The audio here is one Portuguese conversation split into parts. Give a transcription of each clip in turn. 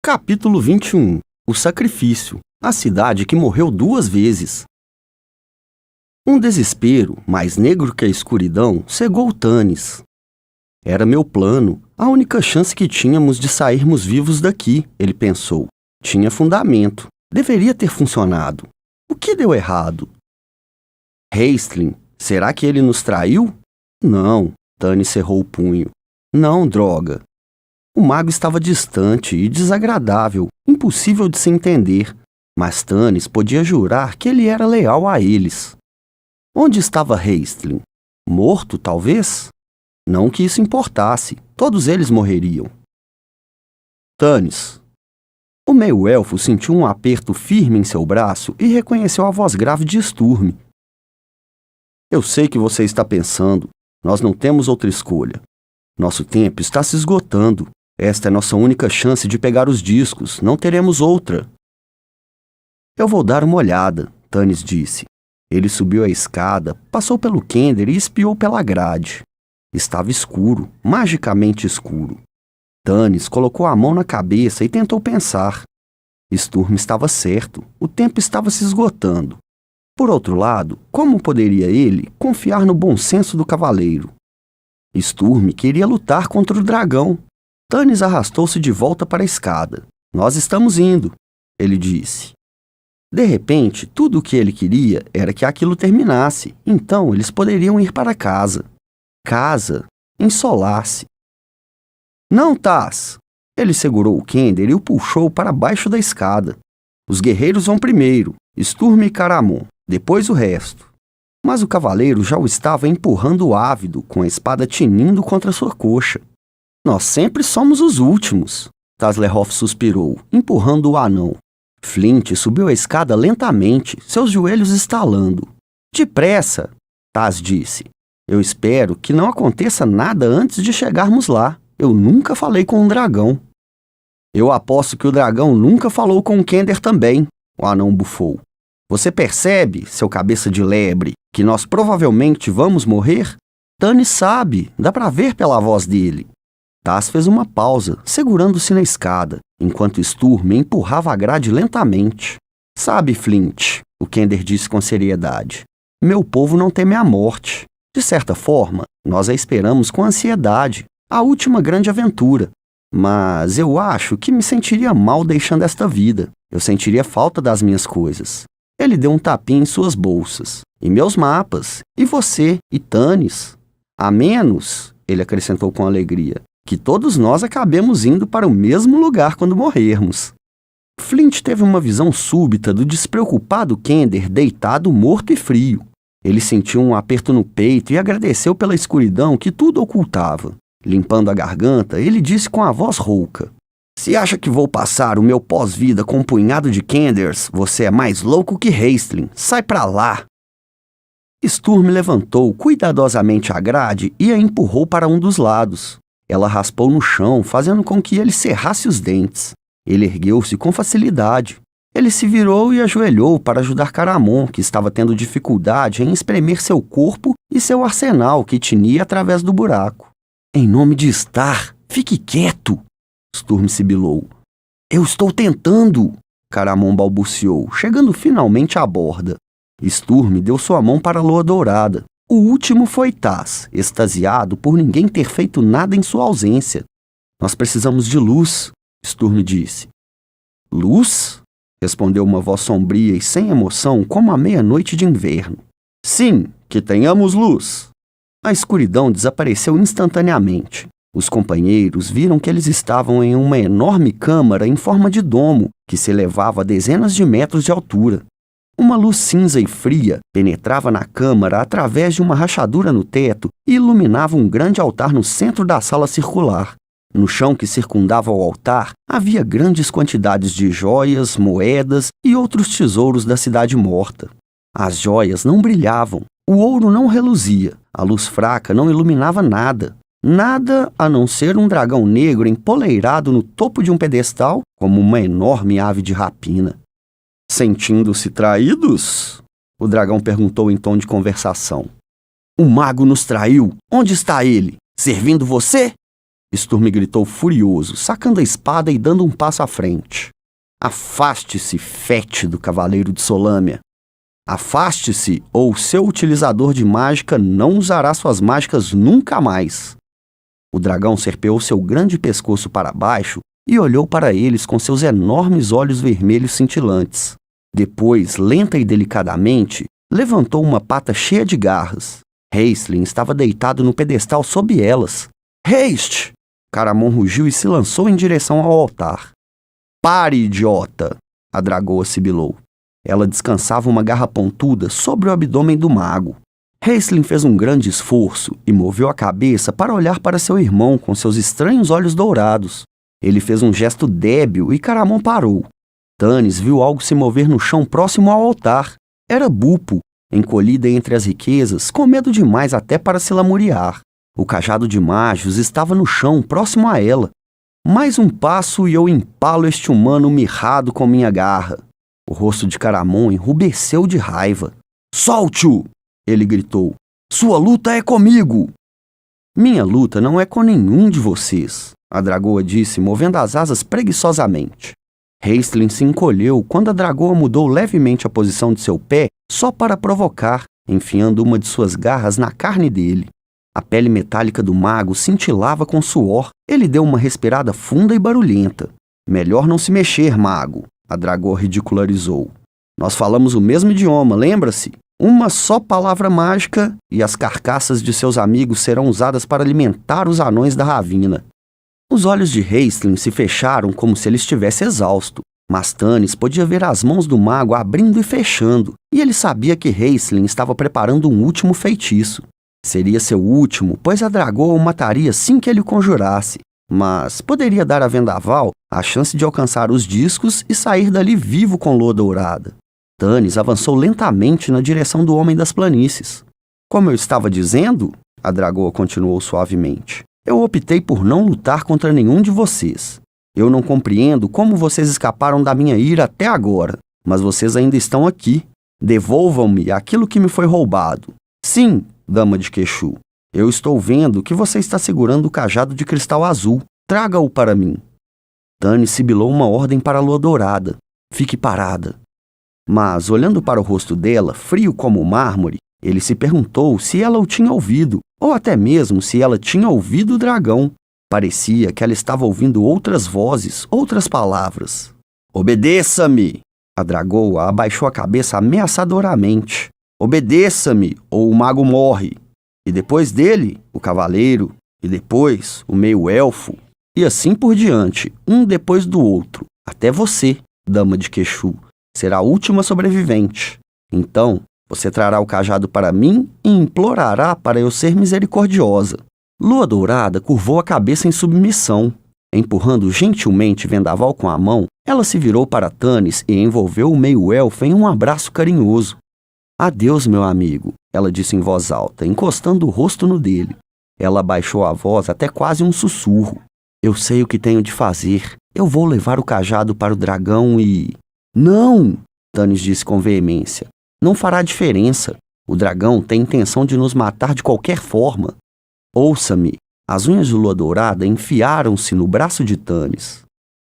Capítulo 21. O Sacrifício. A cidade que morreu 2 vezes. Um desespero, mais negro que a escuridão, cegou Tanis. Era meu plano, a única chance que tínhamos de sairmos vivos daqui, ele pensou. Tinha fundamento. Deveria ter funcionado. O que deu errado? Raistlin, será que ele nos traiu? Não, Tanis cerrou o punho. Não, droga. O mago estava distante e desagradável, impossível de se entender, mas Tanis podia jurar que ele era leal a eles. Onde estava Raistlin? Morto, talvez? Não que isso importasse, todos eles morreriam. Tanis. O meio-elfo sentiu um aperto firme em seu braço e reconheceu a voz grave de Sturm. Eu sei que você está pensando, nós não temos outra escolha. Nosso tempo está se esgotando. Esta é nossa única chance de pegar os discos, não teremos outra. Eu vou dar uma olhada, Tanis disse. Ele subiu a escada, passou pelo Kender e espiou pela grade. Estava escuro, magicamente escuro. Tanis colocou a mão na cabeça e tentou pensar. Sturm estava certo, o tempo estava se esgotando. Por outro lado, como poderia ele confiar no bom senso do cavaleiro? Sturm queria lutar contra o dragão. Tanis arrastou-se de volta para a escada. Nós estamos indo, ele disse. De repente, tudo o que ele queria era que aquilo terminasse, então eles poderiam ir para casa. Casa, ensolar-se. Não, Taz! Ele segurou o Kender e o puxou para baixo da escada. Os guerreiros vão primeiro, Sturm e Caramon, depois o resto. Mas o cavaleiro já o estava empurrando ávido, com a espada tinindo contra sua coxa. Nós sempre somos os últimos, Taslerhoff suspirou, empurrando o anão. Flint subiu a escada lentamente, seus joelhos estalando. Depressa, Taz disse. Eu espero que não aconteça nada antes de chegarmos lá. Eu nunca falei com um dragão. Eu aposto que o dragão nunca falou com o Kender também, o anão bufou. Você percebe, seu cabeça de lebre, que nós provavelmente vamos morrer? Tanis sabe, dá pra ver pela voz dele. Taz fez uma pausa, segurando-se na escada, enquanto Sturm empurrava a grade lentamente. Sabe, Flint, o Kender disse com seriedade, meu povo não teme a morte. De certa forma, nós a esperamos com ansiedade, a última grande aventura. Mas eu acho que me sentiria mal deixando esta vida. Eu sentiria falta das minhas coisas. Ele deu um tapinha em suas bolsas. E meus mapas. E você. E Tanis. A menos, ele acrescentou com alegria, que todos nós acabemos indo para o mesmo lugar quando morrermos. Flint teve uma visão súbita do despreocupado Kender deitado morto e frio. Ele sentiu um aperto no peito e agradeceu pela escuridão que tudo ocultava. Limpando a garganta, ele disse com a voz rouca. Se acha que vou passar o meu pós-vida com um punhado de Kenders, você é mais louco que Raistlin. Sai pra lá! Sturm levantou cuidadosamente a grade e a empurrou para um dos lados. Ela raspou no chão, fazendo com que ele cerrasse os dentes. Ele ergueu-se com facilidade. Ele se virou e ajoelhou para ajudar Caramon, que estava tendo dificuldade em espremer seu corpo e seu arsenal que tinia através do buraco. Em nome de Star, fique quieto! Sturm sibilou. Eu estou tentando! Caramon balbuciou, chegando finalmente à borda. Sturm deu sua mão para a lua dourada. O último foi Taz, extasiado por ninguém ter feito nada em sua ausência. Nós precisamos de luz, Sturm disse. Luz? Respondeu uma voz sombria e sem emoção como a meia-noite de inverno. Sim, que tenhamos luz. A escuridão desapareceu instantaneamente. Os companheiros viram que eles estavam em uma enorme câmara em forma de domo que se elevava a dezenas de metros de altura. Uma luz cinza e fria penetrava na câmara através de uma rachadura no teto e iluminava um grande altar no centro da sala circular. No chão que circundava o altar havia grandes quantidades de joias, moedas e outros tesouros da cidade morta. As joias não brilhavam, o ouro não reluzia, a luz fraca não iluminava nada. Nada a não ser um dragão negro empoleirado no topo de um pedestal como uma enorme ave de rapina. Sentindo-se traídos? O dragão perguntou em tom de conversação. O mago nos traiu. Onde está ele? Servindo você? Sturm gritou furioso, sacando a espada e dando um passo à frente. Afaste-se, fétido cavaleiro de Solâmia. Afaste-se, ou seu utilizador de mágica não usará suas mágicas nunca mais. O dragão serpeou seu grande pescoço para baixo e olhou para eles com seus enormes olhos vermelhos cintilantes. Depois, lenta e delicadamente, levantou uma pata cheia de garras. Raistlin estava deitado no pedestal sob elas. Haste! Caramon rugiu e se lançou em direção ao altar. Pare, idiota! A dragoa sibilou. Ela descansava uma garra pontuda sobre o abdômen do mago. Raistlin fez um grande esforço e moveu a cabeça para olhar para seu irmão com seus estranhos olhos dourados. Ele fez um gesto débil e Caramon parou. Tanis viu algo se mover no chão próximo ao altar. Era Bupo, encolhida entre as riquezas, com medo demais até para se lamuriar. O cajado de Magios estava no chão, próximo a ela. Mais um passo e eu empalo este humano mirrado com minha garra. O rosto de Caramon enrubesceu de raiva. Solte-o! Ele gritou. Sua luta é comigo! Minha luta não é com nenhum de vocês, a dragoa disse, movendo as asas preguiçosamente. Raistlin se encolheu quando a dragoa mudou levemente a posição de seu pé só para provocar, enfiando uma de suas garras na carne dele. A pele metálica do mago cintilava com suor. Ele deu uma respirada funda e barulhenta. Melhor não se mexer, mago, a dragoa ridicularizou. Nós falamos o mesmo idioma, lembra-se? Uma só palavra mágica e as carcaças de seus amigos serão usadas para alimentar os anões da ravina. Os olhos de Raistlin se fecharam como se ele estivesse exausto, mas Tanis podia ver as mãos do mago abrindo e fechando, e ele sabia que Raistlin estava preparando um último feitiço. Seria seu último, pois a dragoa o mataria assim que ele o conjurasse, mas poderia dar a Vendaval a chance de alcançar os discos e sair dali vivo com Lua Dourada. Tanis avançou lentamente na direção do Homem das Planícies. Como eu estava dizendo, a dragoa continuou suavemente, eu optei por não lutar contra nenhum de vocês. Eu não compreendo como vocês escaparam da minha ira até agora, mas vocês ainda estão aqui. Devolvam-me aquilo que me foi roubado. Sim, Dama de Queixu, eu estou vendo que você está segurando o cajado de cristal azul. Traga-o para mim. Tanis sibilou uma ordem para a Lua Dourada. Fique parada. Mas, olhando para o rosto dela, frio como o mármore, ele se perguntou se ela o tinha ouvido, ou até mesmo se ela tinha ouvido o dragão. Parecia que ela estava ouvindo outras vozes, outras palavras. Obedeça-me! A dragoa abaixou a cabeça ameaçadoramente. Obedeça-me, ou o mago morre. E depois dele, o cavaleiro. E depois, o meio-elfo. E assim por diante, um depois do outro. Até você, Dama de Queixu, será a última sobrevivente. Então, você trará o cajado para mim e implorará para eu ser misericordiosa. Lua Dourada curvou a cabeça em submissão. Empurrando gentilmente Vendaval com a mão, ela se virou para Tanis e envolveu o meio-elfo em um abraço carinhoso. Adeus, meu amigo, ela disse em voz alta, encostando o rosto no dele. Ela abaixou a voz até quase um sussurro. Eu sei o que tenho de fazer. Eu vou levar o cajado para o dragão e... Não! Tanis disse com veemência. Não fará diferença. O dragão tem intenção de nos matar de qualquer forma. Ouça-me. As unhas de Lua Dourada enfiaram-se no braço de Tanis.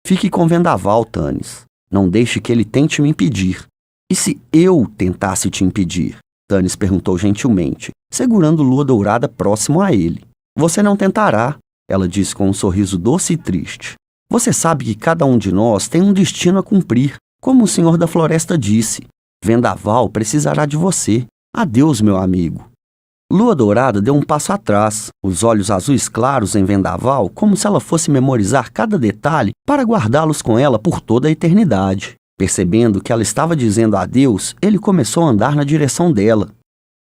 Fique com Vendaval, Tanis. Não deixe que ele tente me impedir. E se eu tentasse te impedir? Tanis perguntou gentilmente, segurando Lua Dourada próximo a ele. Você não tentará, ela disse com um sorriso doce e triste. Você sabe que cada um de nós tem um destino a cumprir, como o Senhor da Floresta disse. Vendaval precisará de você. Adeus, meu amigo. Lua Dourada deu um passo atrás, os olhos azuis claros em Vendaval, como se ela fosse memorizar cada detalhe para guardá-los com ela por toda a eternidade. Percebendo que ela estava dizendo adeus, ele começou a andar na direção dela.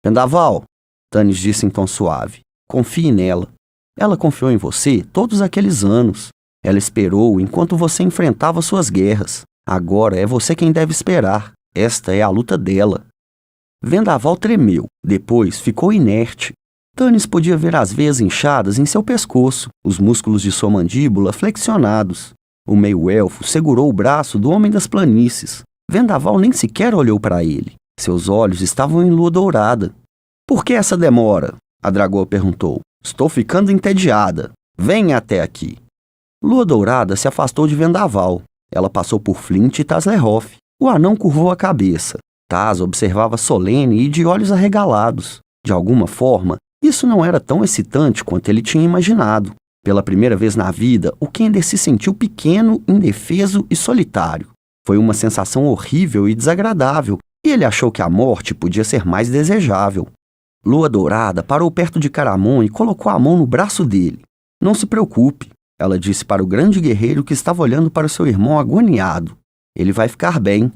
Vendaval, Tanis disse em tom suave, confie nela. Ela confiou em você todos aqueles anos. Ela esperou enquanto você enfrentava suas guerras. Agora é você quem deve esperar. Esta é a luta dela. Vendaval tremeu, depois ficou inerte. Tanis podia ver as veias inchadas em seu pescoço, os músculos de sua mandíbula flexionados. O meio-elfo segurou o braço do Homem das Planícies. Vendaval nem sequer olhou para ele. Seus olhos estavam em Lua Dourada. Por que essa demora? A dragoa perguntou. Estou ficando entediada. Venha até aqui. Lua Dourada se afastou de Vendaval. Ela passou por Flint e Taslehoff. O anão curvou a cabeça. Taz observava solene e de olhos arregalados. De alguma forma, isso não era tão excitante quanto ele tinha imaginado. Pela primeira vez na vida, o Kender se sentiu pequeno, indefeso e solitário. Foi uma sensação horrível e desagradável, e ele achou que a morte podia ser mais desejável. Lua Dourada parou perto de Caramon e colocou a mão no braço dele. Não se preocupe, ela disse para o grande guerreiro que estava olhando para o seu irmão agoniado. Ele vai ficar bem.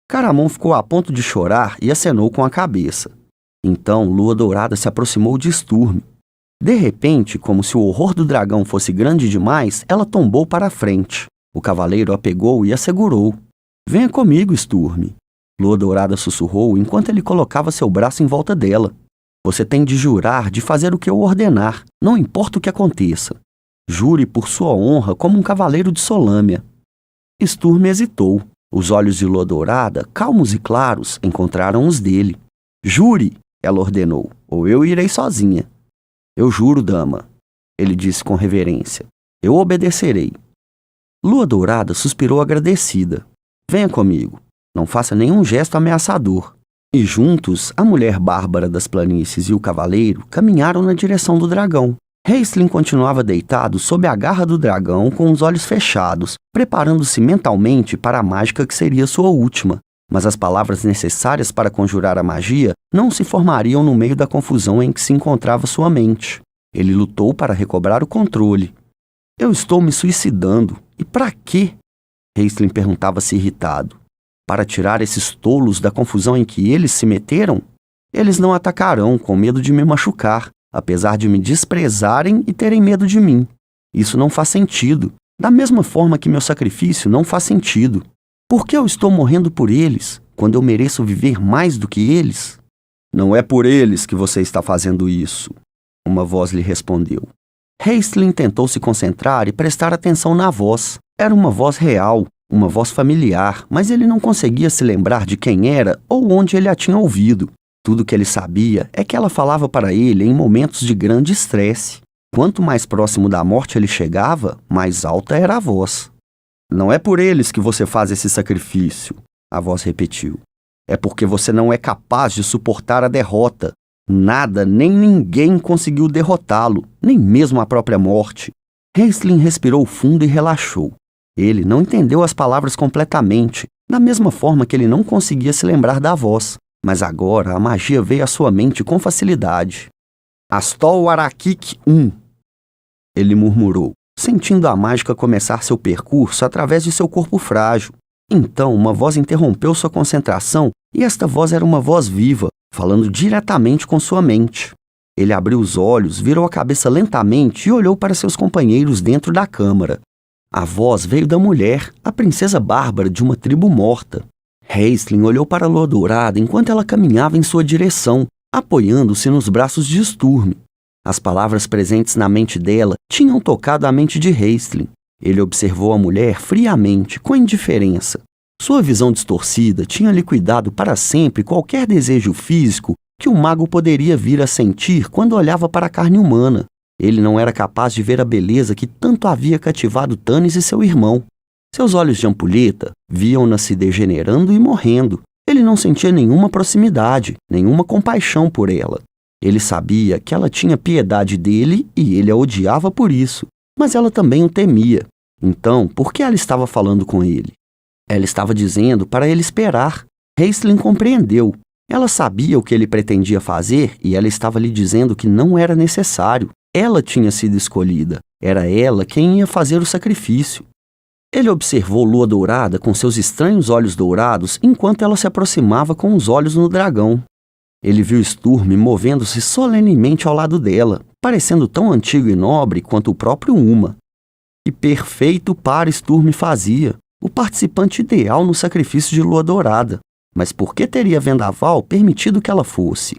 Caramon ficou a ponto de chorar e acenou com a cabeça. Então Lua Dourada se aproximou de Sturm. De repente, como se o horror do dragão fosse grande demais, ela tombou para a frente. O cavaleiro a pegou e a segurou. Venha comigo, Sturm. Lua Dourada sussurrou enquanto ele colocava seu braço em volta dela. Você tem de jurar de fazer o que eu ordenar, não importa o que aconteça. Jure por sua honra como um cavaleiro de Solâmia. Sturm hesitou. Os olhos de Lua Dourada, calmos e claros, encontraram os dele. Jure, ela ordenou, ou eu irei sozinha. Eu juro, dama, ele disse com reverência. Eu obedecerei. Lua Dourada suspirou agradecida. Venha comigo. Não faça nenhum gesto ameaçador. E juntos, a mulher bárbara das planícies e o cavaleiro caminharam na direção do dragão. Raistlin continuava deitado sob a garra do dragão com os olhos fechados, preparando-se mentalmente para a mágica que seria sua última. Mas as palavras necessárias para conjurar a magia não se formariam no meio da confusão em que se encontrava sua mente. Ele lutou para recobrar o controle. Eu estou me suicidando. E para quê? Raistlin perguntava-se irritado. Para tirar esses tolos da confusão em que eles se meteram? Eles não atacarão com medo de me machucar, apesar de me desprezarem e terem medo de mim. Isso não faz sentido, da mesma forma que meu sacrifício não faz sentido. Por que eu estou morrendo por eles, quando eu mereço viver mais do que eles? Não é por eles que você está fazendo isso, uma voz lhe respondeu. Raistlin tentou se concentrar e prestar atenção na voz. Era uma voz real, uma voz familiar, mas ele não conseguia se lembrar de quem era ou onde ele a tinha ouvido. Tudo que ele sabia é que ela falava para ele em momentos de grande estresse. Quanto mais próximo da morte ele chegava, mais alta era a voz. Não é por eles que você faz esse sacrifício, a voz repetiu. É porque você não é capaz de suportar a derrota. Nada nem ninguém conseguiu derrotá-lo, nem mesmo a própria morte. Raistlin respirou fundo e relaxou. Ele não entendeu as palavras completamente, da mesma forma que ele não conseguia se lembrar da voz. Mas agora a magia veio à sua mente com facilidade. Astol Arakik I, ele murmurou, sentindo a mágica começar seu percurso através de seu corpo frágil. Então uma voz interrompeu sua concentração e esta voz era uma voz viva, falando diretamente com sua mente. Ele abriu os olhos, virou a cabeça lentamente e olhou para seus companheiros dentro da câmara. A voz veio da mulher, a princesa bárbara de uma tribo morta. Raistlin olhou para Lua Dourada enquanto ela caminhava em sua direção, apoiando-se nos braços de Sturm. As palavras presentes na mente dela tinham tocado a mente de Raistlin. Ele observou a mulher friamente, com indiferença. Sua visão distorcida tinha liquidado para sempre qualquer desejo físico que o mago poderia vir a sentir quando olhava para a carne humana. Ele não era capaz de ver a beleza que tanto havia cativado Tanis e seu irmão. Seus olhos de ampulheta viam-na se degenerando e morrendo. Ele não sentia nenhuma proximidade, nenhuma compaixão por ela. Ele sabia que ela tinha piedade dele e ele a odiava por isso, mas ela também o temia. Então, por que ela estava falando com ele? Ela estava dizendo para ele esperar. Raistlin compreendeu. Ela sabia o que ele pretendia fazer e ela estava lhe dizendo que não era necessário. Ela tinha sido escolhida. Era ela quem ia fazer o sacrifício. Ele observou Lua Dourada com seus estranhos olhos dourados enquanto ela se aproximava com os olhos no dragão. Ele viu Sturm movendo-se solenemente ao lado dela, parecendo tão antigo e nobre quanto o próprio Uma. E perfeito par Sturm fazia, o participante ideal no sacrifício de Lua Dourada. Mas por que teria Vendaval permitido que ela fosse?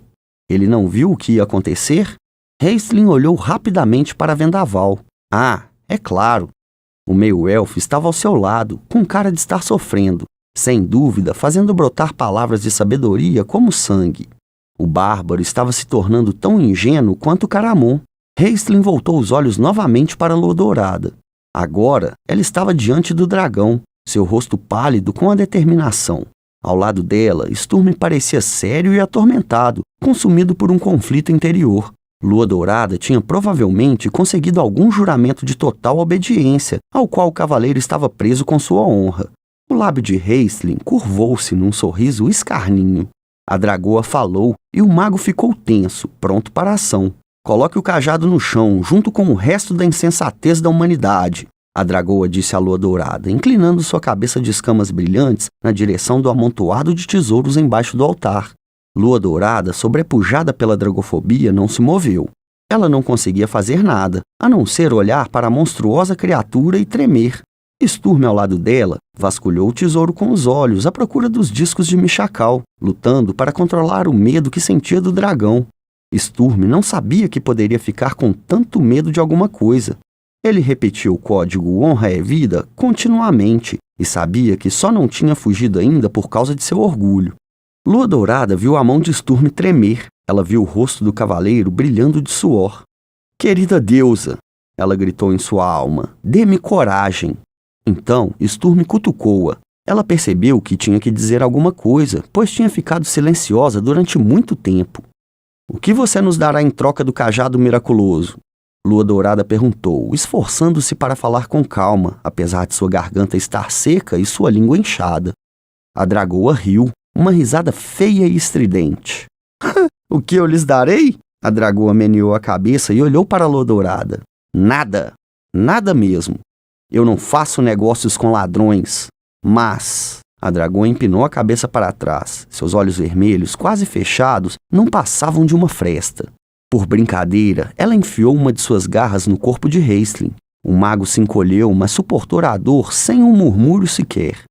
Ele não viu o que ia acontecer? Raistlin olhou rapidamente para Vendaval. Ah, é claro. O meio-elfo estava ao seu lado, com cara de estar sofrendo, sem dúvida fazendo brotar palavras de sabedoria como sangue. O bárbaro estava se tornando tão ingênuo quanto Caramon. Raistlin voltou os olhos novamente para a Lua Dourada. Agora, ela estava diante do dragão, seu rosto pálido com a determinação. Ao lado dela, Sturm parecia sério e atormentado, consumido por um conflito interior. Lua Dourada tinha provavelmente conseguido algum juramento de total obediência, ao qual o cavaleiro estava preso com sua honra. O lábio de Raistlin curvou-se num sorriso escarninho. A dragoa falou e o mago ficou tenso, pronto para a ação. Coloque o cajado no chão, junto com o resto da insensatez da humanidade, a dragoa disse à Lua Dourada, inclinando sua cabeça de escamas brilhantes na direção do amontoado de tesouros embaixo do altar. Lua Dourada, sobrepujada pela dragofobia, não se moveu. Ela não conseguia fazer nada, a não ser olhar para a monstruosa criatura e tremer. Sturm, ao lado dela, vasculhou o tesouro com os olhos à procura dos discos de Michacal, lutando para controlar o medo que sentia do dragão. Sturm não sabia que poderia ficar com tanto medo de alguma coisa. Ele repetiu o código Honra é Vida continuamente e sabia que só não tinha fugido ainda por causa de seu orgulho. Lua Dourada viu a mão de Sturm tremer. Ela viu o rosto do cavaleiro brilhando de suor. Querida deusa, ela gritou em sua alma, dê-me coragem. Então, Sturm cutucou-a. Ela percebeu que tinha que dizer alguma coisa, pois tinha ficado silenciosa durante muito tempo. O que você nos dará em troca do cajado miraculoso? Lua Dourada perguntou, esforçando-se para falar com calma, apesar de sua garganta estar seca e sua língua inchada. A dragoa riu, uma risada feia e estridente. O que eu lhes darei? A dragoa meneou a cabeça e olhou para a Lua Dourada. Nada. Nada mesmo. Eu não faço negócios com ladrões. Mas... A dragoa empinou a cabeça para trás. Seus olhos vermelhos, quase fechados, não passavam de uma fresta. Por brincadeira, ela enfiou uma de suas garras no corpo de Raistlin. O mago se encolheu, mas suportou a dor sem um murmúrio sequer.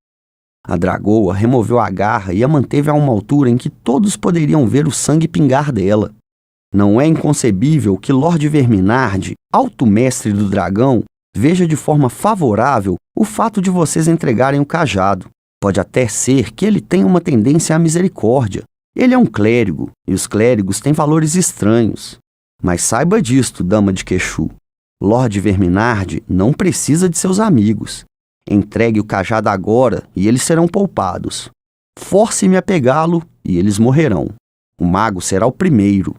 A dragoa removeu a garra e a manteve a uma altura em que todos poderiam ver o sangue pingar dela. Não é inconcebível que Lord Verminard, alto mestre do dragão, veja de forma favorável o fato de vocês entregarem o cajado. Pode até ser que ele tenha uma tendência à misericórdia. Ele é um clérigo, e os clérigos têm valores estranhos. Mas saiba disto, dama de Queixu. Lord Verminard não precisa de seus amigos. Entregue o cajado agora, e eles serão poupados. Force-me a pegá-lo, e eles morrerão. O mago será o primeiro.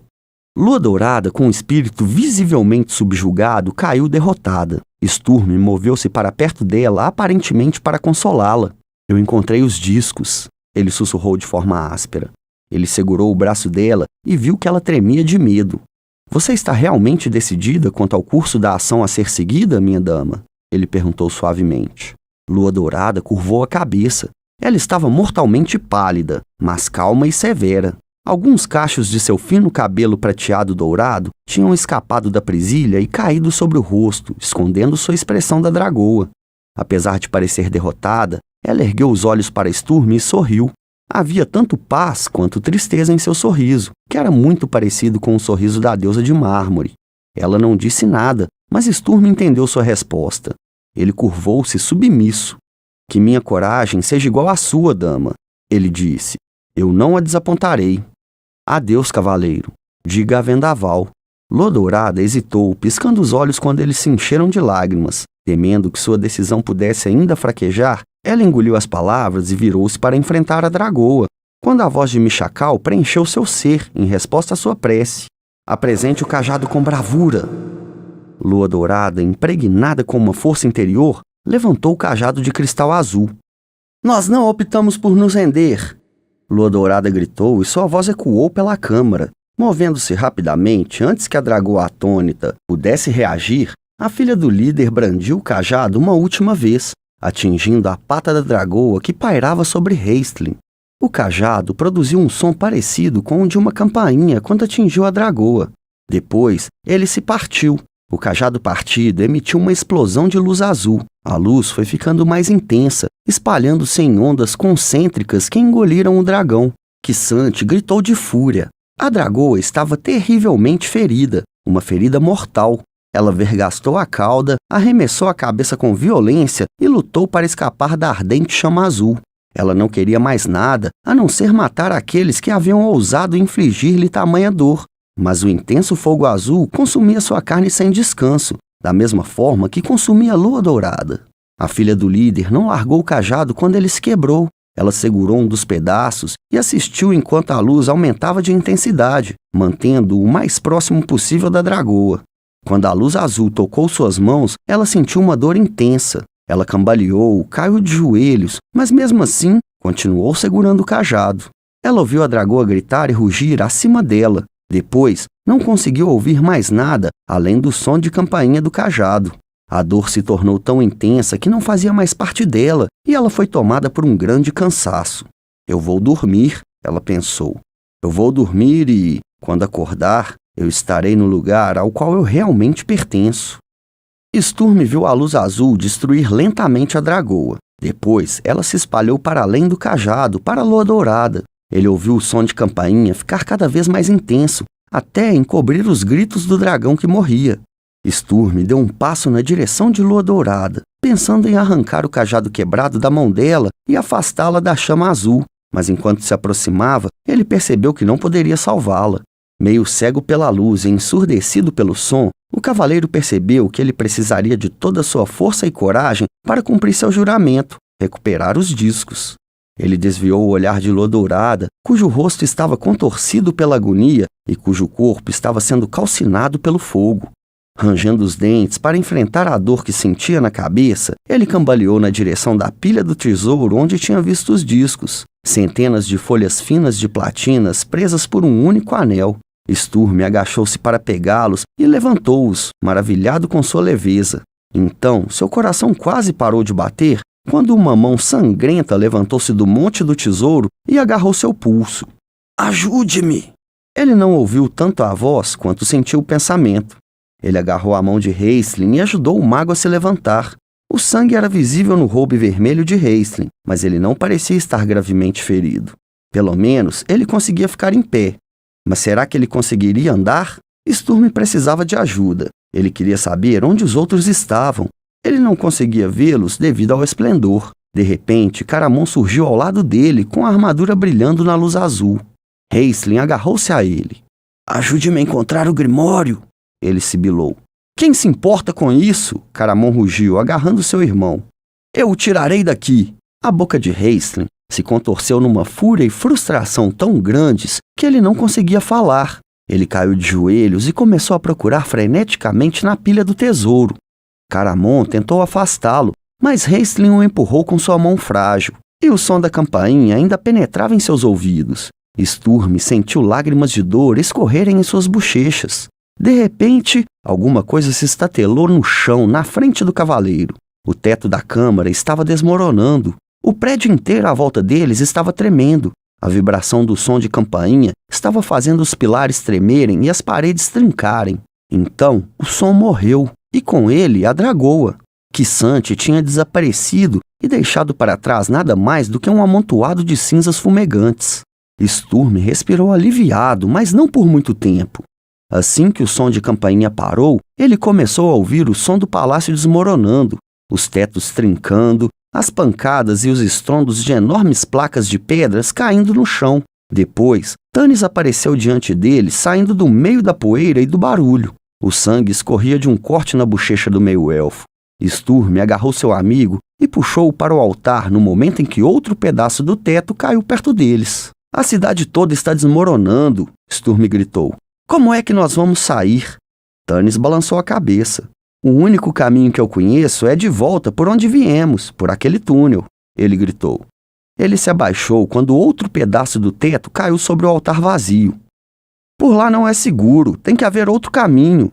Lua Dourada, com o espírito visivelmente subjugado, caiu derrotada. Sturm moveu-se para perto dela, aparentemente para consolá-la. Eu encontrei os discos, ele sussurrou de forma áspera. Ele segurou o braço dela e viu que ela tremia de medo. Você está realmente decidida quanto ao curso da ação a ser seguida, minha dama? Ele perguntou suavemente. Lua Dourada curvou a cabeça. Ela estava mortalmente pálida, mas calma e severa. Alguns cachos de seu fino cabelo prateado dourado tinham escapado da presilha e caído sobre o rosto, escondendo sua expressão da dragoa. Apesar de parecer derrotada, ela ergueu os olhos para Sturm e sorriu. Havia tanto paz quanto tristeza em seu sorriso, que era muito parecido com o sorriso da deusa de mármore. Ela não disse nada, mas Sturm entendeu sua resposta. Ele curvou-se submisso. Que minha coragem seja igual à sua, dama, ele disse. Eu não a desapontarei. Adeus, cavaleiro. Diga a Vendaval. Lua Dourada hesitou, piscando os olhos quando eles se encheram de lágrimas. Temendo que sua decisão pudesse ainda fraquejar, ela engoliu as palavras e virou-se para enfrentar a dragoa, quando a voz de Michacal preencheu seu ser em resposta à sua prece. Apresente o cajado com bravura. Lua Dourada, impregnada com uma força interior, levantou o cajado de cristal azul. Nós não optamos por nos render. Lua Dourada gritou e sua voz ecoou pela câmara. Movendo-se rapidamente antes que a dragoa atônita pudesse reagir, a filha do líder brandiu o cajado uma última vez, atingindo a pata da dragoa que pairava sobre Raistlin. O cajado produziu um som parecido com o de uma campainha quando atingiu a dragoa. Depois, ele se partiu. O cajado partido emitiu uma explosão de luz azul. A luz foi ficando mais intensa, espalhando-se em ondas concêntricas que engoliram o dragão. Kissante gritou de fúria. A dragoa estava terrivelmente ferida, uma ferida mortal. Ela vergastou a cauda, arremessou a cabeça com violência e lutou para escapar da ardente chama azul. Ela não queria mais nada a não ser matar aqueles que haviam ousado infligir-lhe tamanha dor. Mas o intenso fogo azul consumia sua carne sem descanso, da mesma forma que consumia a lua dourada. A filha do líder não largou o cajado quando ele se quebrou. Ela segurou um dos pedaços e assistiu enquanto a luz aumentava de intensidade, mantendo-o o mais próximo possível da dragoa. Quando a luz azul tocou suas mãos, ela sentiu uma dor intensa. Ela cambaleou, caiu de joelhos, mas mesmo assim continuou segurando o cajado. Ela ouviu a dragoa gritar e rugir acima dela. Depois, não conseguiu ouvir mais nada além do som de campainha do cajado. A dor se tornou tão intensa que não fazia mais parte dela e ela foi tomada por um grande cansaço. Eu vou dormir, ela pensou. Eu vou dormir e, quando acordar, eu estarei no lugar ao qual eu realmente pertenço. Sturm viu a luz azul destruir lentamente a dragoa. Depois, ela se espalhou para além do cajado, para a lua dourada. Ele ouviu o som de campainha ficar cada vez mais intenso, até encobrir os gritos do dragão que morria. Sturm deu um passo na direção de lua dourada, pensando em arrancar o cajado quebrado da mão dela e afastá-la da chama azul, mas enquanto se aproximava, ele percebeu que não poderia salvá-la. Meio cego pela luz e ensurdecido pelo som, o cavaleiro percebeu que ele precisaria de toda a sua força e coragem para cumprir seu juramento, recuperar os discos. Ele desviou o olhar de lua dourada, cujo rosto estava contorcido pela agonia e cujo corpo estava sendo calcinado pelo fogo. Rangendo os dentes para enfrentar a dor que sentia na cabeça, ele cambaleou na direção da pilha do tesouro onde tinha visto os discos, centenas de folhas finas de platinas presas por um único anel. Sturm agachou-se para pegá-los e levantou-os, maravilhado com sua leveza. Então, seu coração quase parou de bater quando uma mão sangrenta levantou-se do monte do tesouro e agarrou seu pulso. Ajude-me! Ele não ouviu tanto a voz quanto sentiu o pensamento. Ele agarrou a mão de Raistlin e ajudou o mago a se levantar. O sangue era visível no roube vermelho de Raistlin, mas ele não parecia estar gravemente ferido. Pelo menos, ele conseguia ficar em pé. Mas será que ele conseguiria andar? Sturm precisava de ajuda. Ele queria saber onde os outros estavam. Ele não conseguia vê-los devido ao esplendor. De repente, Caramon surgiu ao lado dele, com a armadura brilhando na luz azul. Raistlin agarrou-se a ele. Ajude-me a encontrar o Grimório! Ele sibilou. Quem se importa com isso? Caramon rugiu, agarrando seu irmão. Eu o tirarei daqui! A boca de Raistlin se contorceu numa fúria e frustração tão grandes que ele não conseguia falar. Ele caiu de joelhos e começou a procurar freneticamente na pilha do tesouro. Caramon tentou afastá-lo, mas Raistlin o empurrou com sua mão frágil, e o som da campainha ainda penetrava em seus ouvidos. Sturm sentiu lágrimas de dor escorrerem em suas bochechas. De repente, alguma coisa se estatelou no chão na frente do cavaleiro. O teto da câmara estava desmoronando. O prédio inteiro à volta deles estava tremendo. A vibração do som de campainha estava fazendo os pilares tremerem e as paredes trincarem. Então, o som morreu, e com ele a dragoa. K'Sante tinha desaparecido e deixado para trás nada mais do que um amontoado de cinzas fumegantes. Sturm respirou aliviado, mas não por muito tempo. Assim que o som de campainha parou, ele começou a ouvir o som do palácio desmoronando, os tetos trincando, as pancadas e os estrondos de enormes placas de pedras caindo no chão. Depois, Tanis apareceu diante dele, saindo do meio da poeira e do barulho. O sangue escorria de um corte na bochecha do meio-elfo. Sturm agarrou seu amigo e puxou-o para o altar no momento em que outro pedaço do teto caiu perto deles. A cidade toda está desmoronando, Sturm gritou. Como é que nós vamos sair? Tanis balançou a cabeça. O único caminho que eu conheço é de volta por onde viemos, por aquele túnel, ele gritou. Ele se abaixou quando outro pedaço do teto caiu sobre o altar vazio. Por lá não é seguro, tem que haver outro caminho.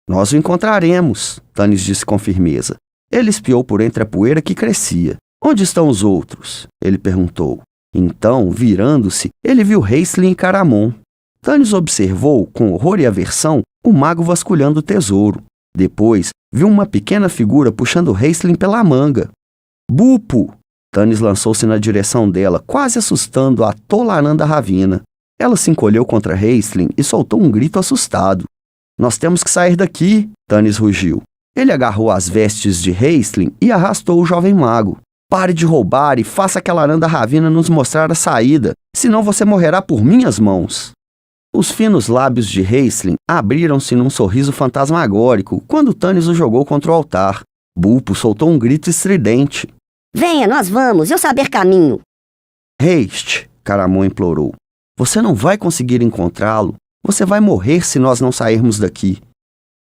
Nós o encontraremos, Tanis disse com firmeza. Ele espiou por entre a poeira que crescia. Onde estão os outros? Ele perguntou. Então, virando-se, ele viu Raistlin e Caramon. Tanis observou, com horror e aversão, o mago vasculhando o tesouro. Depois, viu uma pequena figura puxando Raistlin pela manga. Bupo! Tanis lançou-se na direção dela, quase assustando a tola anã da Ravina. Ela se encolheu contra Raistlin e soltou um grito assustado. Nós temos que sair daqui, Tanis rugiu. Ele agarrou as vestes de Raistlin e arrastou o jovem mago. Pare de roubar e faça aquela anã da Ravina nos mostrar a saída, senão você morrerá por minhas mãos. Os finos lábios de Raistlin abriram-se num sorriso fantasmagórico quando Tanis o jogou contra o altar. Bulpo soltou um grito estridente. Venha, nós vamos, eu saber caminho. Haste, Caramon implorou. Você não vai conseguir encontrá-lo. Você vai morrer se nós não sairmos daqui.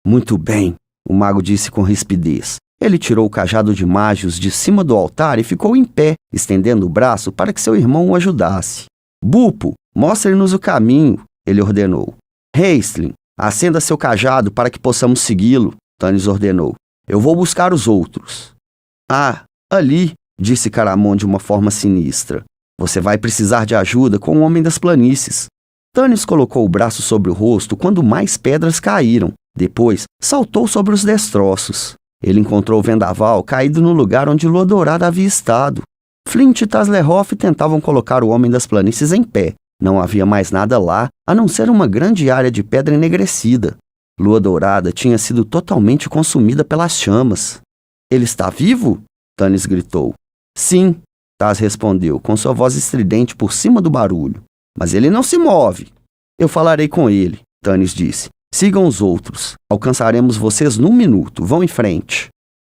Muito bem, o mago disse com rispidez. Ele tirou o cajado de Magios de cima do altar e ficou em pé, estendendo o braço para que seu irmão o ajudasse. Bulpo, mostre-nos o caminho, ele ordenou. Raistlin, acenda seu cajado para que possamos segui-lo, Tanis ordenou. Eu vou buscar os outros. Ah, ali, disse Caramon de uma forma sinistra. Você vai precisar de ajuda com o Homem das Planícies. Tanis colocou o braço sobre o rosto quando mais pedras caíram. Depois, saltou sobre os destroços. Ele encontrou o vendaval caído no lugar onde Lua Dourada havia estado. Flint e Taslerhoff tentavam colocar o Homem das Planícies em pé. Não havia mais nada lá, a não ser uma grande área de pedra enegrecida. Lua Dourada tinha sido totalmente consumida pelas chamas. Ele está vivo? Tanis gritou. Sim, Taz respondeu, com sua voz estridente por cima do barulho. Mas ele não se move. Eu falarei com ele, Tanis disse. Sigam os outros. Alcançaremos vocês num minuto. Vão em frente.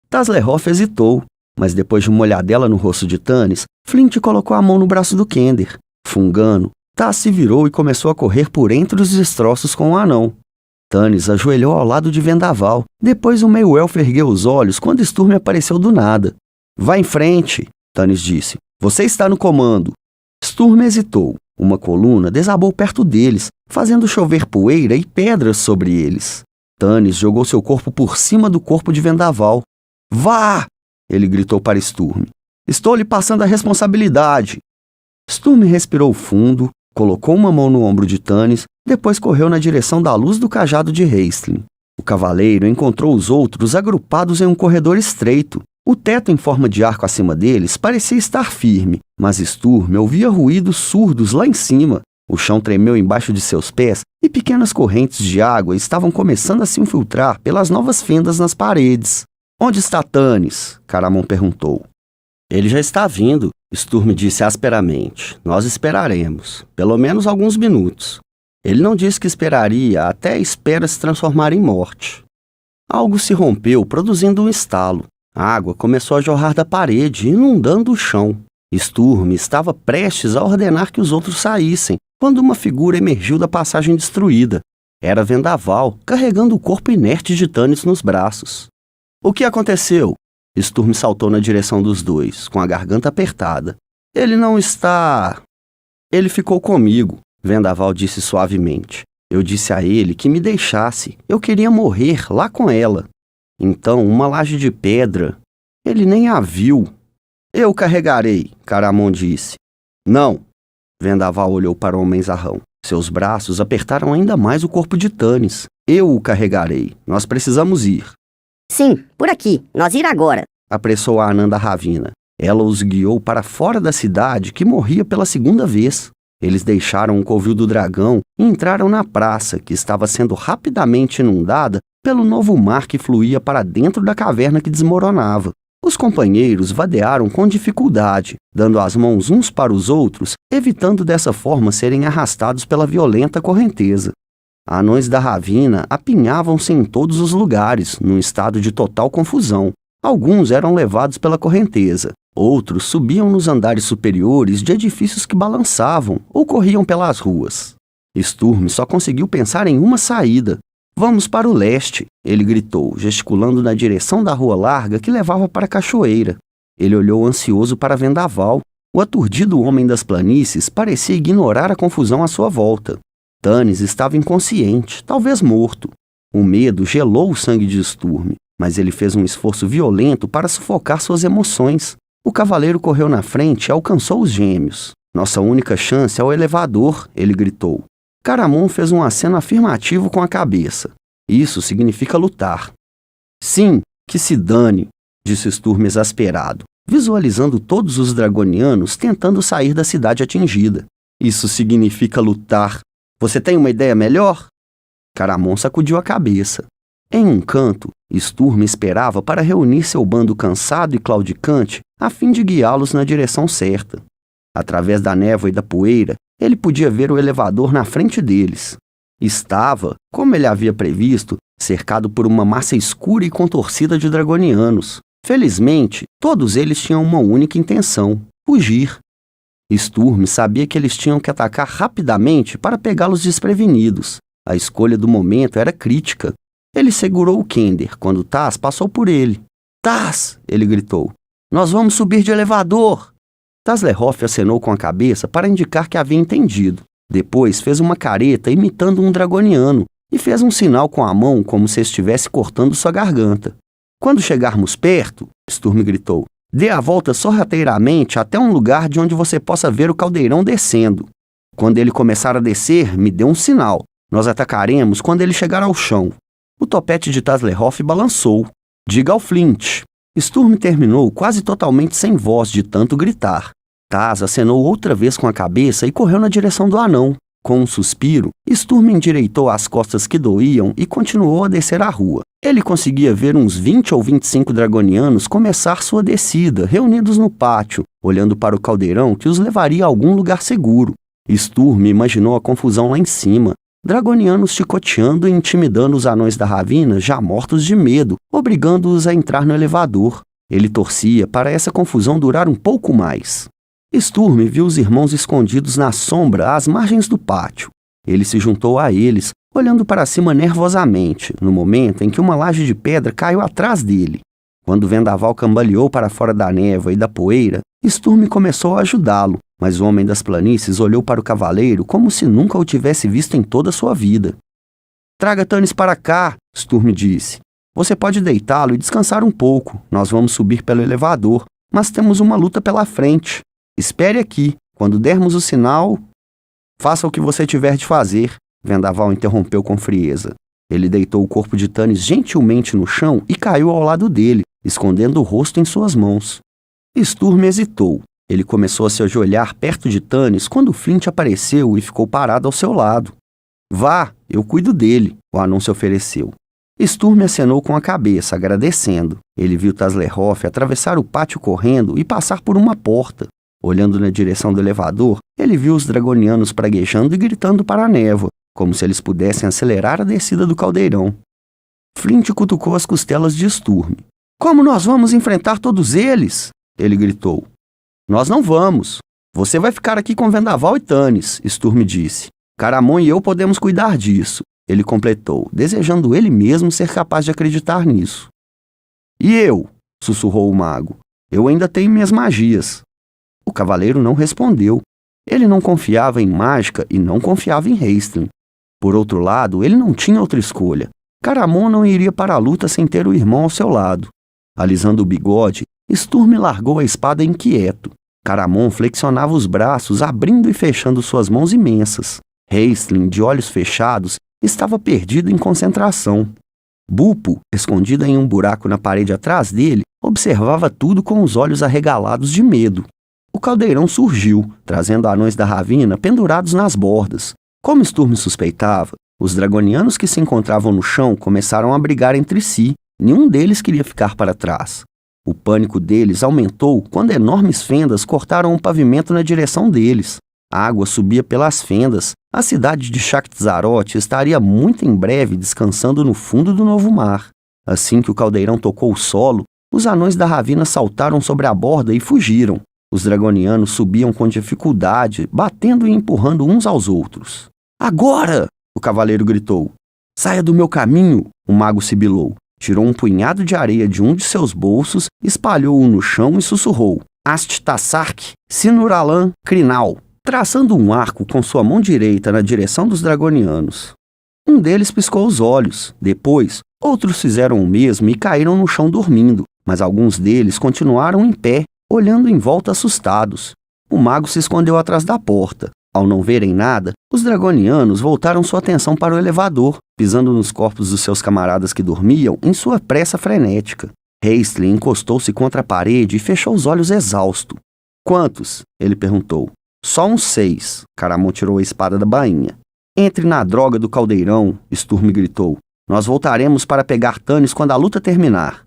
Taslerhoff hesitou, mas depois de uma olhadela no rosto de Tanis, Flint colocou a mão no braço do Kender. Fungando, Taz se virou e começou a correr por entre os destroços com o anão. Tanis ajoelhou ao lado de Vendaval. Depois o meio-elfo ergueu os olhos quando Sturm apareceu do nada. Vá em frente, Tanis disse. Você está no comando. Sturm hesitou. Uma coluna desabou perto deles, fazendo chover poeira e pedras sobre eles. Tanis jogou seu corpo por cima do corpo de Vendaval. Vá! Ele gritou para Sturm. Estou lhe passando a responsabilidade. Sturm respirou fundo, colocou uma mão no ombro de Tanis, depois correu na direção da luz do cajado de Raistlin. O cavaleiro encontrou os outros agrupados em um corredor estreito. O teto em forma de arco acima deles parecia estar firme, mas Sturm ouvia ruídos surdos lá em cima. O chão tremeu embaixo de seus pés e pequenas correntes de água estavam começando a se infiltrar pelas novas fendas nas paredes. Onde está Tanis? Caramon perguntou. Ele já está vindo, Sturm disse asperamente. Nós esperaremos, pelo menos alguns minutos. Ele não disse que esperaria até a espera se transformar em morte. Algo se rompeu, produzindo um estalo. A água começou a jorrar da parede, inundando o chão. Sturm estava prestes a ordenar que os outros saíssem, quando uma figura emergiu da passagem destruída. Era Vendaval, carregando o corpo inerte de Tanis nos braços. O que aconteceu? Sturm saltou na direção dos dois, com a garganta apertada. Ele não está... Ele ficou comigo, Vendaval disse suavemente. Eu disse a ele que me deixasse. Eu queria morrer lá com ela. Então, uma laje de pedra. Ele nem a viu. Eu carregarei, Caramon disse. Não. Vendaval olhou para o homenzarrão. Seus braços apertaram ainda mais o corpo de Tanis. Eu o carregarei. Nós precisamos ir. Sim, por aqui. Nós ir agora. Apressou a Ananda Ravina. Ela os guiou para fora da cidade, que morria pela segunda vez. Eles deixaram o covil do dragão e entraram na praça, que estava sendo rapidamente inundada pelo novo mar que fluía para dentro da caverna que desmoronava. Os companheiros vadearam com dificuldade, dando as mãos uns para os outros, evitando dessa forma serem arrastados pela violenta correnteza. Anões da Ravina apinhavam-se em todos os lugares, num estado de total confusão. Alguns eram levados pela correnteza, outros subiam nos andares superiores de edifícios que balançavam ou corriam pelas ruas. Sturm só conseguiu pensar em uma saída. Vamos para o leste, ele gritou, gesticulando na direção da rua larga que levava para a cachoeira. Ele olhou ansioso para Vendaval. O aturdido homem das planícies parecia ignorar a confusão à sua volta. Tanis estava inconsciente, talvez morto. O medo gelou o sangue de Sturm, mas ele fez um esforço violento para sufocar suas emoções. O cavaleiro correu na frente e alcançou os gêmeos. Nossa única chance é o elevador, ele gritou. Caramon fez um aceno afirmativo com a cabeça. Isso significa lutar. Sim, que se dane, disse Sturm exasperado, visualizando todos os dragonianos tentando sair da cidade atingida. Isso significa lutar. Você tem uma ideia melhor? Caramon sacudiu a cabeça. Em um canto, Sturm esperava para reunir seu bando cansado e claudicante a fim de guiá-los na direção certa. Através da névoa e da poeira, Ele podia ver o elevador na frente deles. Estava, como ele havia previsto, cercado por uma massa escura e contorcida de dragonianos. Felizmente, todos eles tinham uma única intenção: fugir. Sturm sabia que eles tinham que atacar rapidamente para pegá-los desprevenidos. A escolha do momento era crítica. Ele segurou o Kender quando Taz passou por ele. "Taz!" ele gritou. "Nós vamos subir de elevador!" Tazlehoff acenou com a cabeça para indicar que havia entendido. Depois fez uma careta imitando um dragoniano e fez um sinal com a mão como se estivesse cortando sua garganta. "Quando chegarmos perto", Sturm gritou, "dê a volta sorrateiramente até um lugar de onde você possa ver o caldeirão descendo. Quando ele começar a descer, me dê um sinal. Nós atacaremos quando ele chegar ao chão." O topete de Tazlehoff balançou. "Diga ao Flint." Sturm terminou quase totalmente sem voz de tanto gritar. Taz acenou outra vez com a cabeça e correu na direção do anão. Com um suspiro, Sturm endireitou as costas que doíam e continuou a descer a rua. Ele conseguia ver uns 20 ou 25 dragonianos começar sua descida, reunidos no pátio, olhando para o caldeirão que os levaria a algum lugar seguro. Sturm imaginou a confusão lá em cima. Dragonianos chicoteando e intimidando os anões da Ravina, já mortos de medo, obrigando-os a entrar no elevador. Ele torcia para essa confusão durar um pouco mais. Sturm viu os irmãos escondidos na sombra às margens do pátio. Ele se juntou a eles, olhando para cima nervosamente, no momento em que uma laje de pedra caiu atrás dele. Quando o vendaval cambaleou para fora da névoa e da poeira, Sturm começou a ajudá-lo, mas o homem das planícies olhou para o cavaleiro como se nunca o tivesse visto em toda a sua vida. "Traga Tanis para cá", Sturm disse. "Você pode deitá-lo e descansar um pouco. Nós vamos subir pelo elevador, mas temos uma luta pela frente. Espere aqui. Quando dermos o sinal..." "Faça o que você tiver de fazer", Vendaval interrompeu com frieza. Ele deitou o corpo de Tanis gentilmente no chão e caiu ao lado dele, escondendo o rosto em suas mãos. Sturm hesitou. Ele começou a se ajoelhar perto de Tanis quando Flint apareceu e ficou parado ao seu lado. "Vá, eu cuido dele", o anão se ofereceu. Sturm acenou com a cabeça, agradecendo. Ele viu Tazlehoff atravessar o pátio correndo e passar por uma porta. Olhando na direção do elevador, ele viu os dragonianos praguejando e gritando para a névoa, como se eles pudessem acelerar a descida do caldeirão. Flint cutucou as costelas de Sturm. "Como nós vamos enfrentar todos eles?" ele gritou. "Nós não vamos. Você vai ficar aqui com Vendaval e Tanis", Sturm disse. "Caramon e eu podemos cuidar disso", ele completou, desejando ele mesmo ser capaz de acreditar nisso. "E eu?", sussurrou o mago. "Eu ainda tenho minhas magias." O cavaleiro não respondeu. Ele não confiava em mágica e não confiava em Raistlin. Por outro lado, ele não tinha outra escolha. Caramon não iria para a luta sem ter o irmão ao seu lado. Alisando o bigode, Sturm largou a espada inquieto. Caramon flexionava os braços, abrindo e fechando suas mãos imensas. Raistlin, de olhos fechados, estava perdido em concentração. Bupo, escondida em um buraco na parede atrás dele, observava tudo com os olhos arregalados de medo. O caldeirão surgiu, trazendo anões da Ravina pendurados nas bordas. Como Sturm suspeitava, os dragonianos que se encontravam no chão começaram a brigar entre si. Nenhum deles queria ficar para trás. O pânico deles aumentou quando enormes fendas cortaram o pavimento na direção deles. A água subia pelas fendas. A cidade de Shaktzarot estaria muito em breve descansando no fundo do novo mar. Assim que o caldeirão tocou o solo, os anões da Ravina saltaram sobre a borda e fugiram. Os dragonianos subiam com dificuldade, batendo e empurrando uns aos outros. "Agora!" o cavaleiro gritou. "Saia do meu caminho!" o mago sibilou. Tirou um punhado de areia de um de seus bolsos, espalhou-o no chão e sussurrou: "Ast-Tassark, Sinuralan, Crinal", traçando um arco com sua mão direita na direção dos dragonianos. Um deles piscou os olhos. Depois, outros fizeram o mesmo e caíram no chão dormindo, mas alguns deles continuaram em pé, olhando em volta assustados. O mago se escondeu atrás da porta. Ao não verem nada, os dragonianos voltaram sua atenção para o elevador, pisando nos corpos dos seus camaradas que dormiam em sua pressa frenética. Raistlin encostou-se contra a parede e fechou os olhos exausto. "Quantos?" ele perguntou. "Só uns 6. Caramon tirou a espada da bainha. "Entre na droga do caldeirão", Sturm gritou. "Nós voltaremos para pegar Tanis quando a luta terminar."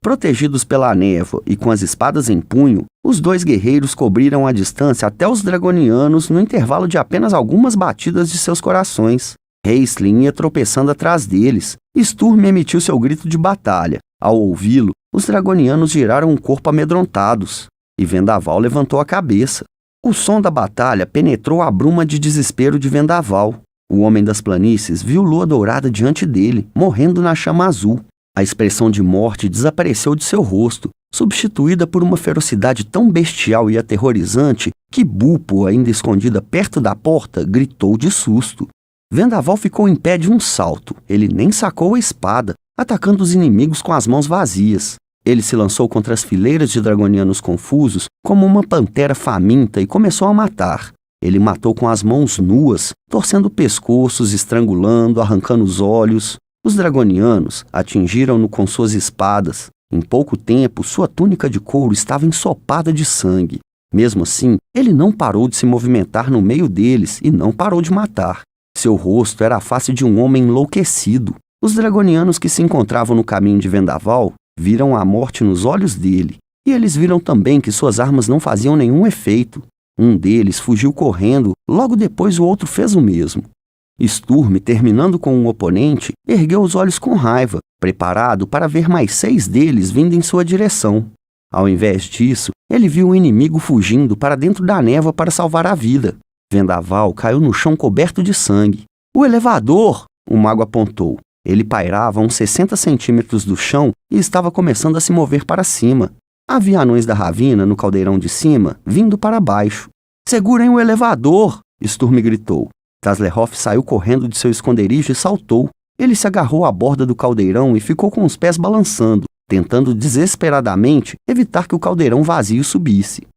Protegidos pela névoa e com as espadas em punho, os dois guerreiros cobriram a distância até os dragonianos no intervalo de apenas algumas batidas de seus corações. Raistlin ia tropeçando atrás deles. Sturm emitiu seu grito de batalha. Ao ouvi-lo, os dragonianos giraram o corpo amedrontados, e Vendaval levantou a cabeça. O som da batalha penetrou a bruma de desespero de Vendaval. O homem das planícies viu Lua Dourada diante dele, morrendo na chama azul. A expressão de morte desapareceu de seu rosto, substituída por uma ferocidade tão bestial e aterrorizante que Bupo, ainda escondida perto da porta, gritou de susto. Vendaval ficou em pé de um salto. Ele nem sacou a espada, atacando os inimigos com as mãos vazias. Ele se lançou contra as fileiras de dragonianos confusos como uma pantera faminta e começou a matar. Ele matou com as mãos nuas, torcendo pescoços, estrangulando, arrancando os olhos. Os dragonianos atingiram-no com suas espadas. Em pouco tempo, sua túnica de couro estava ensopada de sangue. Mesmo assim, ele não parou de se movimentar no meio deles e não parou de matar. Seu rosto era a face de um homem enlouquecido. Os dragonianos que se encontravam no caminho de Vendaval viram a morte nos olhos dele. E eles viram também que suas armas não faziam nenhum efeito. Um deles fugiu correndo, logo depois o outro fez o mesmo. Sturm, terminando com um oponente, ergueu os olhos com raiva, preparado para ver mais 6 deles vindo em sua direção. Ao invés disso, ele viu um inimigo fugindo para dentro da névoa para salvar a vida. Vendaval caiu no chão coberto de sangue. "O elevador!" o mago apontou. Ele pairava a uns 60 centímetros do chão e estava começando a se mover para cima. Havia anões da ravina no caldeirão de cima, vindo para baixo. "Segurem o elevador!" Sturm gritou. Taslehoff saiu correndo de seu esconderijo e saltou. Ele se agarrou à borda do caldeirão e ficou com os pés balançando, tentando desesperadamente evitar que o caldeirão vazio subisse.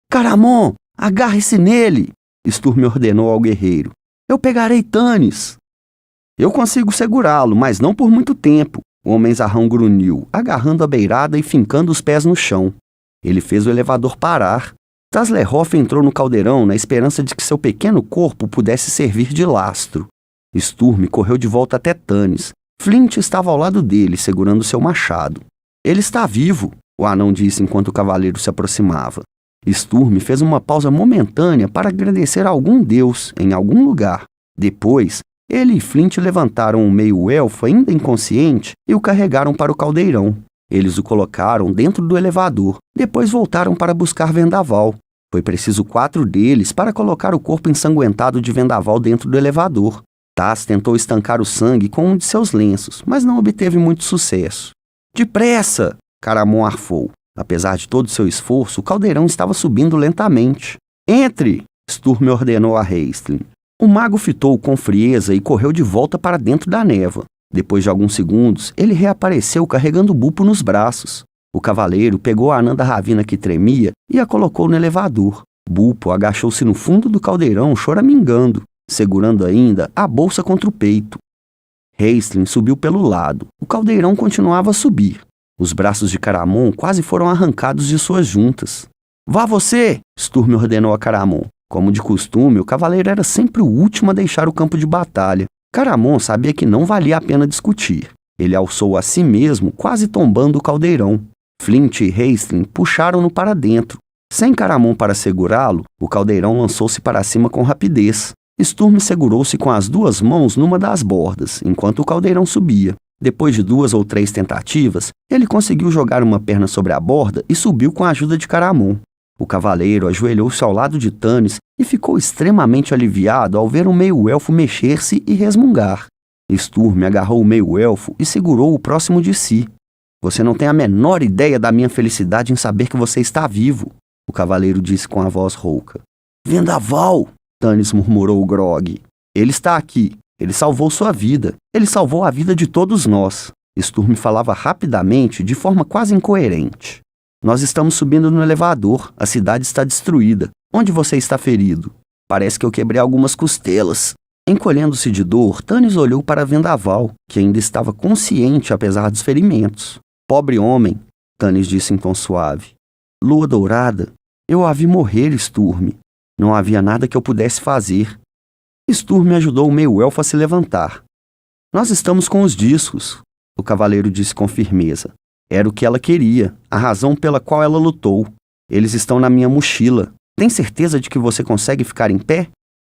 "Caramon, agarre-se nele!" Sturm ordenou ao guerreiro. "Eu pegarei Tanis." "Eu consigo segurá-lo, mas não por muito tempo." O homem-zarrão grunhiu, agarrando a beirada e fincando os pés no chão. Ele fez o elevador parar. Taslehoff entrou no caldeirão na esperança de que seu pequeno corpo pudesse servir de lastro. Sturm correu de volta até Tanis. Flint estava ao lado dele, segurando seu machado. "Ele está vivo", o anão disse enquanto o cavaleiro se aproximava. Sturm fez uma pausa momentânea para agradecer a algum deus em algum lugar. Depois, ele e Flint levantaram o meio-elfo ainda inconsciente e o carregaram para o caldeirão. Eles o colocaram dentro do elevador. Depois voltaram para buscar Vendaval. Foi preciso 4 deles para colocar o corpo ensanguentado de Vendaval dentro do elevador. Taz tentou estancar o sangue com um de seus lenços, mas não obteve muito sucesso. "Depressa!" Caramon arfou. Apesar de todo seu esforço, o caldeirão estava subindo lentamente. "Entre!" Sturm ordenou a Raistlin. O mago fitou com frieza e correu de volta para dentro da névoa. Depois de alguns segundos, ele reapareceu carregando Bupo nos braços. O cavaleiro pegou a anã da ravina que tremia e a colocou no elevador. Bupo agachou-se no fundo do caldeirão, choramingando, segurando ainda a bolsa contra o peito. Raistlin subiu pelo lado. O caldeirão continuava a subir. Os braços de Caramon quase foram arrancados de suas juntas. "Vá você!" Sturm ordenou a Caramon. Como de costume, o cavaleiro era sempre o último a deixar o campo de batalha. Caramon sabia que não valia a pena discutir. Ele alçou a si mesmo, quase tombando o caldeirão. Flint e Raistlin puxaram-no para dentro. Sem Caramon para segurá-lo, o caldeirão lançou-se para cima com rapidez. Sturm segurou-se com as 2 mãos numa das bordas, enquanto o caldeirão subia. Depois de 2 ou 3 tentativas, ele conseguiu jogar uma perna sobre a borda e subiu com a ajuda de Caramon. O cavaleiro ajoelhou-se ao lado de Tanis e ficou extremamente aliviado ao ver o meio-elfo mexer-se e resmungar. Sturm agarrou o meio-elfo e segurou-o próximo de si. "Você não tem a menor ideia da minha felicidade em saber que você está vivo", o cavaleiro disse com a voz rouca. "Vendaval!" Tanis murmurou grogue. "Ele está aqui. Ele salvou sua vida. Ele salvou a vida de todos nós." Sturm falava rapidamente, de forma quase incoerente. "Nós estamos subindo no elevador. A cidade está destruída. Onde você está ferido?" "Parece que eu quebrei algumas costelas." Encolhendo-se de dor, Tanis olhou para Vendaval, que ainda estava consciente apesar dos ferimentos. "Pobre homem", Tanis disse em tom suave. "Lua Dourada, eu a vi morrer, Sturm. Não havia nada que eu pudesse fazer." Sturm ajudou o meio-elfo a se levantar. "Nós estamos com os discos", o cavaleiro disse com firmeza. Era o que ela queria, a razão pela qual ela lutou. Eles estão na minha mochila. Tem certeza de que você consegue ficar em pé?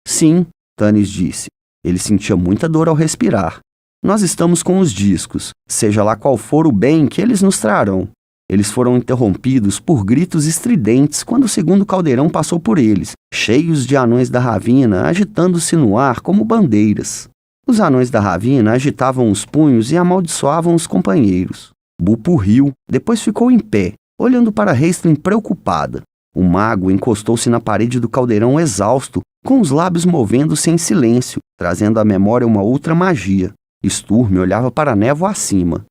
Sim, Tanis disse. Ele sentia muita dor ao respirar. Nós estamos com os discos, seja lá qual for o bem que eles nos trarão. Eles foram interrompidos por gritos estridentes quando o segundo caldeirão passou por eles, cheios de anões da ravina agitando-se no ar como bandeiras. Os anões da ravina agitavam os punhos e amaldiçoavam os companheiros. Bupo riu, depois ficou em pé, olhando para Raistlin preocupada. O mago encostou-se na parede do caldeirão exausto, com os lábios movendo-se em silêncio, trazendo à memória uma outra magia. Sturm olhava para a névoa acima.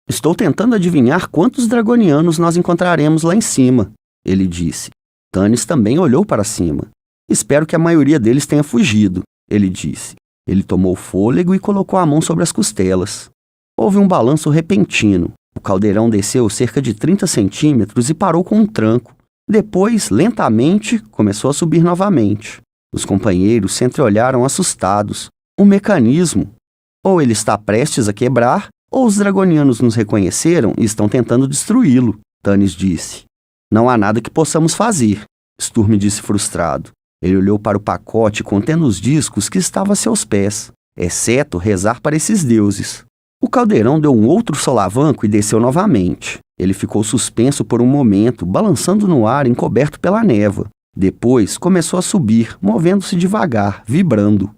Estou tentando adivinhar quantos dragonianos nós encontraremos lá em cima, ele disse. Tanis também olhou para cima. Espero que a maioria deles tenha fugido, ele disse. Ele tomou fôlego e colocou a mão sobre as costelas. Houve um balanço repentino. O caldeirão desceu cerca de 30 centímetros e parou com um tranco. Depois, lentamente, começou a subir novamente. Os companheiros se entreolharam assustados. O mecanismo. Ou ele está prestes a quebrar, ou os dragonianos nos reconheceram e estão tentando destruí-lo, Tanis disse. Não há nada que possamos fazer, Sturm disse frustrado. Ele olhou para o pacote contendo os discos que estava a seus pés, exceto rezar para esses deuses. O caldeirão deu um outro solavanco e desceu novamente. Ele ficou suspenso por um momento, balançando no ar encoberto pela névoa. Depois começou a subir, movendo-se devagar, vibrando.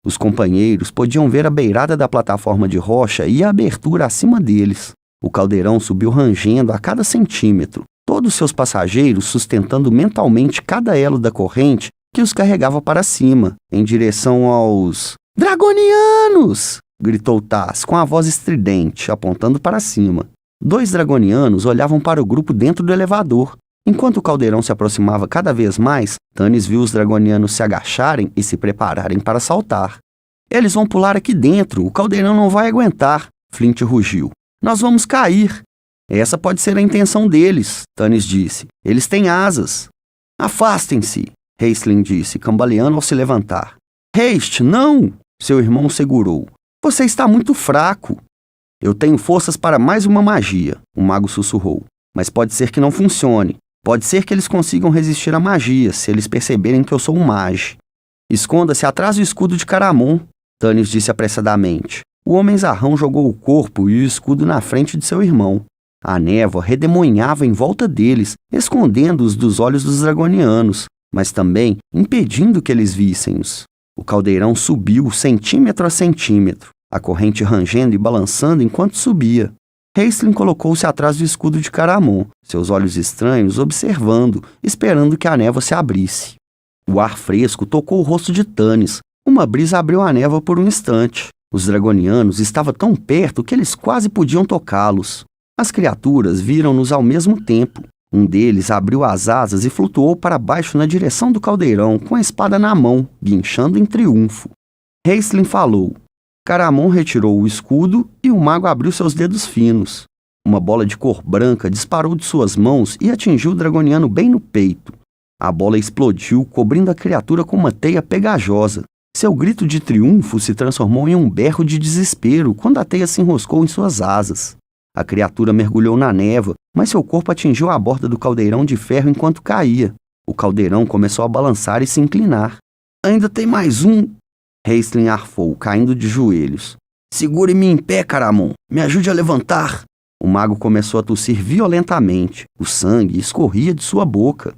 Os companheiros podiam ver a beirada da plataforma de rocha e a abertura acima deles. O caldeirão subiu rangendo a cada centímetro, todos seus passageiros sustentando mentalmente cada elo da corrente que os carregava para cima, em direção aos... Dragonianos! Gritou Taz com a voz estridente, apontando para cima. 2 dragonianos olhavam para o grupo dentro do elevador. Enquanto o caldeirão se aproximava cada vez mais, Tanis viu os dragonianos se agacharem e se prepararem para saltar. Eles vão pular aqui dentro, o caldeirão não vai aguentar, Flint rugiu. Nós vamos cair. Essa pode ser a intenção deles, Tanis disse. Eles têm asas. Afastem-se, Raistlin disse, cambaleando ao se levantar. Haste, não! Seu irmão o segurou. Você está muito fraco. Eu tenho forças para mais uma magia, o mago sussurrou. Mas pode ser que não funcione. Pode ser que eles consigam resistir à magia, se eles perceberem que eu sou um mage. Esconda-se atrás do escudo de Caramon, Tanis disse apressadamente. O homem zarrão jogou o corpo e o escudo na frente de seu irmão. A névoa redemoinhava em volta deles, escondendo-os dos olhos dos dragonianos, mas também impedindo que eles vissem-os. O caldeirão subiu centímetro a centímetro, a corrente rangendo e balançando enquanto subia. Raistlin colocou-se atrás do escudo de Caramon, seus olhos estranhos observando, esperando que a névoa se abrisse. O ar fresco tocou o rosto de Tanis. Uma brisa abriu a névoa por um instante. Os dragonianos estavam tão perto que eles quase podiam tocá-los. As criaturas viram-nos ao mesmo tempo. Um deles abriu as asas e flutuou para baixo na direção do caldeirão, com a espada na mão, guinchando em triunfo. Raistlin falou. Caramon retirou o escudo e o mago abriu seus dedos finos. Uma bola de cor branca disparou de suas mãos e atingiu o dragoniano bem no peito. A bola explodiu, cobrindo a criatura com uma teia pegajosa. Seu grito de triunfo se transformou em um berro de desespero quando a teia se enroscou em suas asas. A criatura mergulhou na névoa, mas seu corpo atingiu a borda do caldeirão de ferro enquanto caía. O caldeirão começou a balançar e se inclinar. Ainda tem mais um... Raistlin arfou, caindo de joelhos. Segure-me em pé, Caramon. Me ajude a levantar. O mago começou a tossir violentamente. O sangue escorria de sua boca.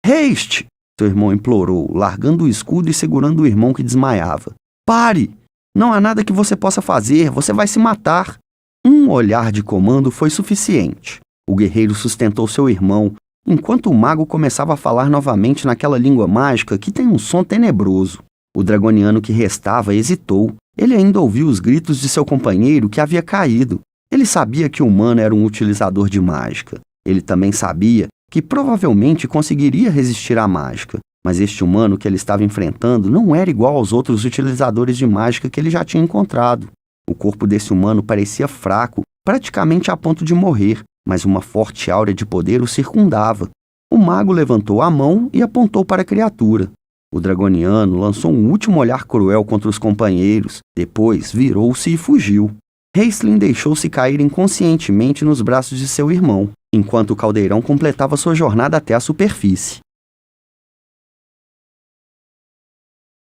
Haste! Seu irmão implorou, largando o escudo e segurando o irmão que desmaiava. Pare! Não há nada que você possa fazer. Você vai se matar. Um olhar de comando foi suficiente. O guerreiro sustentou seu irmão, enquanto o mago começava a falar novamente naquela língua mágica que tem um som tenebroso. O dragoniano que restava hesitou. Ele ainda ouviu os gritos de seu companheiro que havia caído. Ele sabia que o humano era um utilizador de mágica. Ele também sabia que provavelmente conseguiria resistir à mágica. Mas este humano que ele estava enfrentando não era igual aos outros utilizadores de mágica que ele já tinha encontrado. O corpo desse humano parecia fraco, praticamente a ponto de morrer, mas uma forte áurea de poder o circundava. O mago levantou a mão e apontou para a criatura. O dragoniano lançou um último olhar cruel contra os companheiros, depois virou-se e fugiu. Raistlin deixou-se cair inconscientemente nos braços de seu irmão, enquanto o caldeirão completava sua jornada até a superfície.